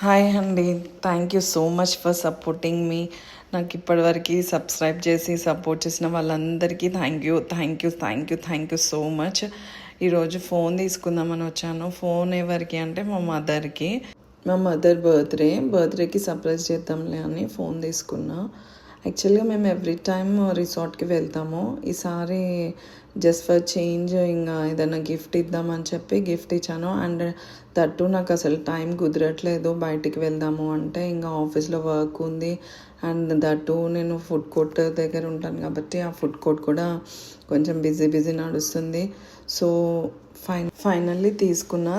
Hi అండి. Thank you so much for supporting me. నాకు ఇప్పటివరకు సబ్స్క్రైబ్ చేసి సపోర్ట్ చేసిన వాళ్ళందరికీ థ్యాంక్ యూ సో మచ్. ఈరోజు ఫోన్ తీసుకుందామని వచ్చాను. ఫోన్ ఎవరికి అంటే మా మదర్కి. మా మదర్ బర్త్డేకి సర్ప్రైజ్ చేద్దాంలే అని ఫోన్ తీసుకున్నా. యాక్చువల్గా మేము ఎవ్రీ టైమ్ రిసార్ట్కి వెళ్తాము. ఈసారి జస్ట్ ఫర్ చేంజ్ ఇంకా ఏదైనా గిఫ్ట్ ఇద్దామని చెప్పి గిఫ్ట్ ఇచ్చాను. అండ్ దట్టు నాకు అసలు టైం కుదరట్లేదు బయటికి వెళ్దాము అంటే, ఇంకా ఆఫీస్లో వర్క్ ఉంది. అండ్ దట్టు నేను ఫుడ్ కోర్ట్ దగ్గర ఉంటాను కాబట్టి ఆ ఫుడ్ కోర్ట్ కూడా కొంచెం బిజీ నడుస్తుంది. సో ఫైనల్లీ తీసుకున్నా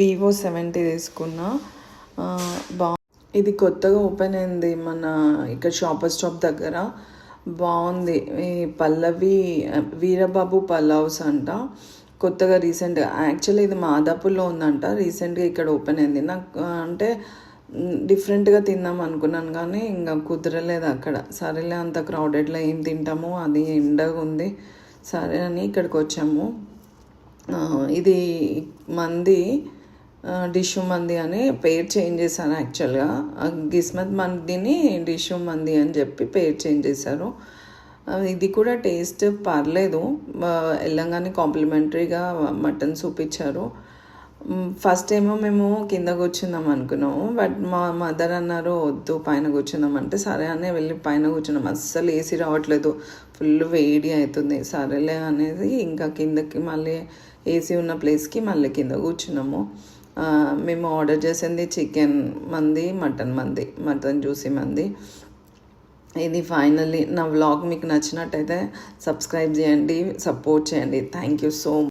Vivo 70 తీసుకున్నా. ఇది కొత్తగా ఓపెన్ అయింది మన ఇక్కడ షాపర్ స్టాప్ దగ్గర. బాగుంది. ఈ పల్లవి వీరబాబు పలావ్స్ అంట. కొత్తగా రీసెంట్గా, యాక్చువల్లీ ఇది మాదాపూర్లో ఉందంట, రీసెంట్గా ఇక్కడ ఓపెన్ అయింది. నాకు అంటే డిఫరెంట్గా తిందాం అనుకున్నాను కానీ ఇంకా కుదరలేదు అక్కడ. సరేలే, అంత క్రౌడెడ్లో ఏం తింటాము, అది ఎండగా ఉంది, సరే అని ఇక్కడికి వచ్చాము. ఇది మంది డిషు మంది అని పేరు చేంజ్ చేశాను. యాక్చువల్గా గిస్మత్ మందిని డిషు మంది అని చెప్పి పేరు చేంజ్ చేశారు. ఇది కూడా టేస్ట్ పర్లేదు. వెళ్ళంగానే కాంప్లిమెంటరీగా మటన్ సూప్ ఇచ్చారు. ఫస్ట్ ఏమో మేము కింద కూర్చుందాం అనుకున్నాము, బట్ మా మదర్ అన్నారు వద్దు పైన కూర్చుందాం అంటే, సరే అని వెళ్ళి పైన కూర్చున్నాం. అస్సలు ఏసీ రావట్లేదు, ఫుల్ వేడి అవుతుంది. సరేలే అనేది ఇంకా కిందకి మళ్ళీ ఏసీ ఉన్న ప్లేస్కి మళ్ళీ కింద కూర్చున్నాము. మేము ఆర్డర్ చేసింది చికెన్ మంది, మటన్ జ్యూసీ మంది. ఇది ఫైనల్లీ నా వ్లాగ్ మీకు నచ్చినట్టయితే సబ్స్క్రైబ్ చేయండి, సపోర్ట్ చేయండి. Thank you so much.